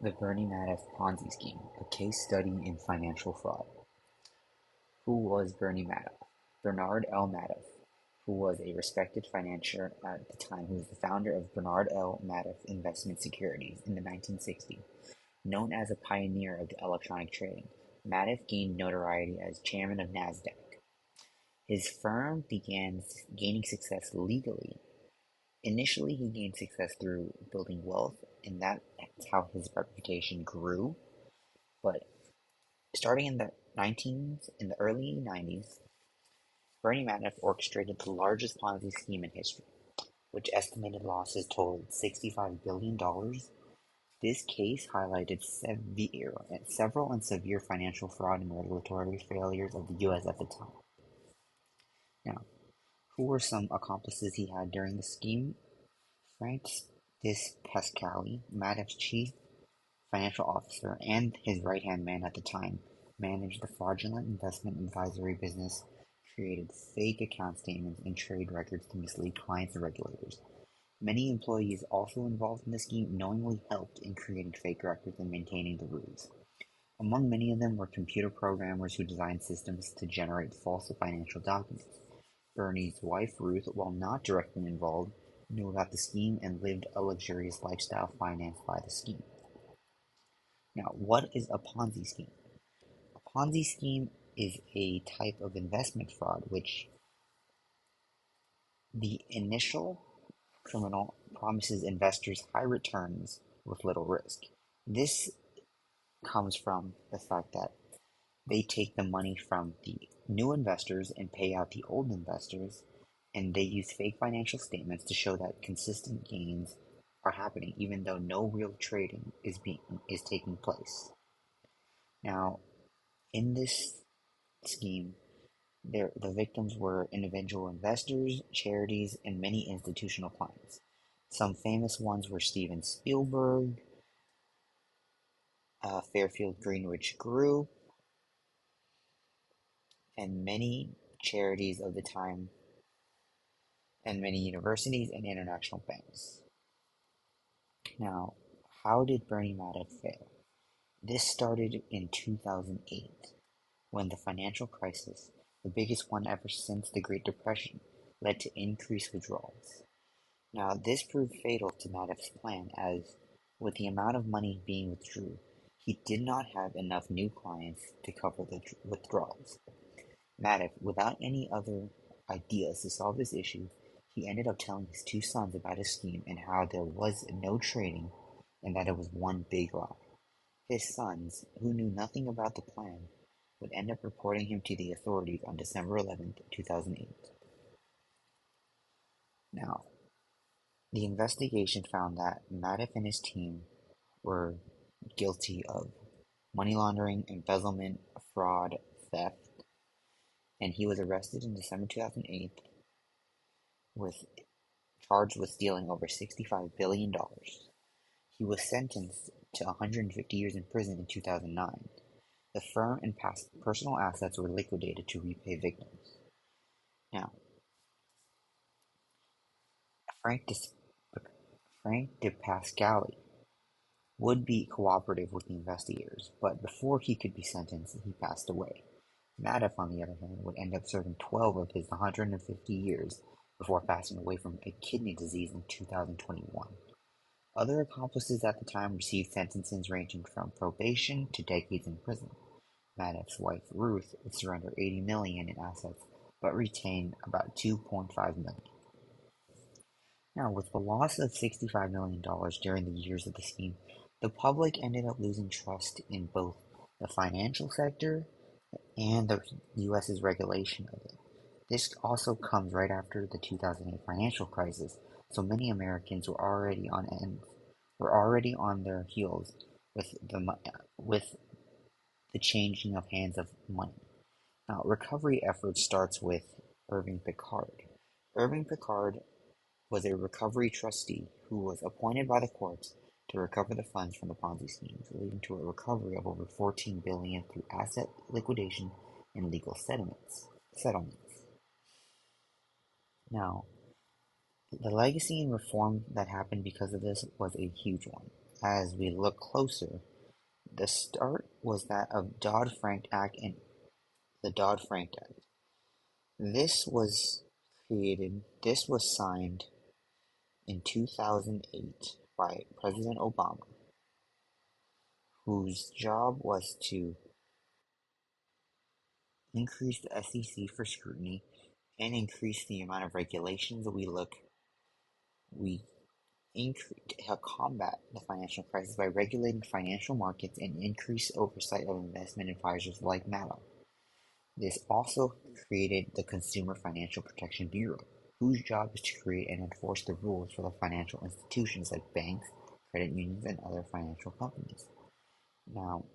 The Bernie Madoff Ponzi scheme, a case study in financial fraud. Who was Bernie Madoff? Bernard L. Madoff, who was a respected financier at the time, who was the founder of Bernard L. Madoff Investment Securities in the 1960s. Known as a pioneer of electronic trading, Madoff gained notoriety as chairman of NASDAQ. His firm began gaining success legally. Initially, he gained success through building wealth, and that's how his reputation grew. But starting in the early 90s, Bernie Madoff orchestrated the largest Ponzi scheme in history, which estimated losses totaled $65 billion. This case highlighted several and severe financial fraud and regulatory failures of the U.S. at the time. Now, who were some accomplices he had during the scheme? Frank Pascali, Madoff's chief financial officer and his right-hand man at the time, managed the fraudulent investment advisory business, created fake account statements and trade records to mislead clients and regulators. Many employees also involved in the scheme knowingly helped in creating fake records and maintaining the rules. Among many of them were computer programmers who designed systems to generate false financial documents. Bernie's wife, Ruth, while not directly involved, knew about the scheme and lived a luxurious lifestyle financed by the scheme. Now, what is a Ponzi scheme? A Ponzi scheme is a type of investment fraud which the initial criminal promises investors high returns with little risk. This comes from the fact that they take the money from the new investors and pay out the old investors, and they use fake financial statements to show that consistent gains are happening even though no real trading is taking place. Now, in this scheme, the victims were individual investors, charities, and many institutional clients. Some famous ones were Steven Spielberg, Fairfield Greenwich Group, and many charities of the time, and many universities and international banks. Now, how did Bernie Madoff fail? This started in 2008, when the financial crisis, the biggest one ever since the Great Depression, led to increased withdrawals. Now, this proved fatal to Madoff's plan, as with the amount of money being withdrew, he did not have enough new clients to cover the withdrawals. Madoff, without any other ideas to solve this issue, he ended up telling his two sons about his scheme and how there was no trading and that it was one big lie. His sons, who knew nothing about the plan, would end up reporting him to the authorities on December 11th, 2008. Now, the investigation found that Madoff and his team were guilty of money laundering, embezzlement, fraud, theft, and he was arrested in December 2008 with charged with stealing over $65 billion. He was sentenced to 150 years in prison in 2009. The firm and personal assets were liquidated to repay victims. Now, Frank DePascali would be cooperative with the investigators, but before he could be sentenced, he passed away. Madoff, on the other hand, would end up serving 12 of his 150 years before passing away from a kidney disease in 2021. Other accomplices at the time received sentences ranging from probation to decades in prison. Madoff's wife, Ruth, would surrender $80 million in assets, but retain about $2.5 million. Now, with the loss of $65 million during the years of the scheme, the public ended up losing trust in both the financial sector and the U.S.'s regulation of it. This also comes right after the 2008 financial crisis, so many Americans were already on their heels with the changing of hands of money. Now, recovery efforts starts with Irving Picard. Irving Picard was a recovery trustee who was appointed by the courts to recover the funds from the Ponzi schemes, leading to a recovery of over $14 billion through asset liquidation and legal settlements. Now, the legacy and reform that happened because of this was a huge one. as we look closer, the start was that of Dodd-Frank Act and the Dodd-Frank Act. This was this was signed in 2008 by President Obama, whose job was to increase the SEC for scrutiny and increase the amount of regulations we help combat the financial crisis by regulating financial markets and increase oversight of investment advisors like Madoff. This also created the Consumer Financial Protection Bureau, whose job is to create and enforce the rules for the financial institutions like banks, credit unions, and other financial companies. Now,